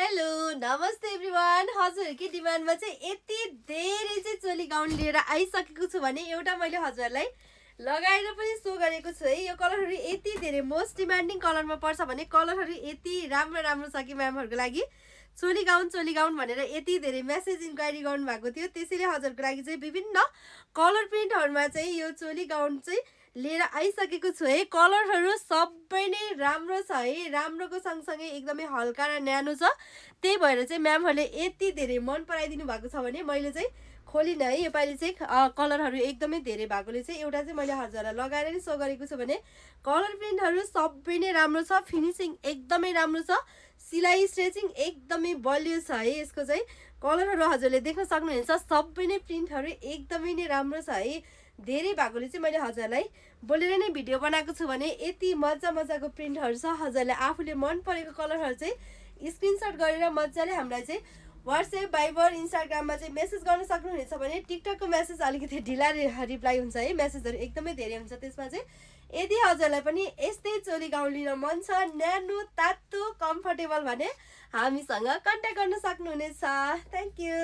Hello नमस्ते everyone हजुरहरुकै डिमान्डमा चाहिँ यति धेरै चाहिँ चोली गाउन लिएर आइसकेको छु भने एउटा मैले हजुरलाई लगाएर पनि सो गरेको छु है। यो कलरहरु यति धेरै मोस्ट डिमान्डिङ कलरमा पर्छ भने कलरहरु यति राम्रो राम्रो छ कि म्यामहरुको लागि चोली गाउन भनेर यति धेरै मेसेज इन्क्वायरी गर्नु भएको थियो। त्यसैले हजुरहरुको लागि चाहिँ विभिन्न कलर प्रिन्टहरुमा चाहिँ यो चोली गाउन चाहिँ लिएर आइसकेको छु है। कलरहरु सबै नै राम्रो छ है, राम्रोको सँगसँगै एकदमै हल्का र न्यानो छ। त्यही भएर चाहिँ म्यामहरुले यति धेरै मन पराइदिनु भएको छ भने मैले चाहिँ खोलिन है। योपालि चाहिँ कलरहरु एकदमै धेरै भएकोले चाहिँ एउटा चाहिँ मैले हजुरलाई लगाएर नि सो गरेको छु भने कलर प्रिन्टहरु सबै नै राम्रो छ, फिनिशिङ एकदमै राम्रो छ, सिलाइ स्ट्रेचिङ एकदमै बलियो छ है। यसको चाहिँ कलरहरु हजुरले देख्न सक्नुहुन्छ, सबै नै प्रिन्टहरु एकदमै नै राम्रो छ है। धेरै भएकोले चाहिँ मैले हजुरलाई बोलेर नै भिडियो बनाएको छु भने यति मजाको प्रिन्टहरु छ। हजुरले आफूले मन परेको कलरहरु चाहिँ स्क्रिनशट गरेर मजाले हामीलाई चाहिँ व्हाट्सएप, भाइबर, इन्स्टाग्राममा चाहिँ मेसेज गर्न सक्नुहुनेछ भने टिकटकको मेसेज अलिकति ढिला रिप्लाई हुन्छ है, मेसेजहरु एकदमै धेरै हुन्छ। त्यसमा चाहिँ यदि हजुरलाई पनि यस्तै चोली गाउन लिन मन छ, न्यानो तातो कम्फर्टेबल भने हामीसँग कन्ट्याक्ट गर्न सक्नुहुनेछ। Thank you.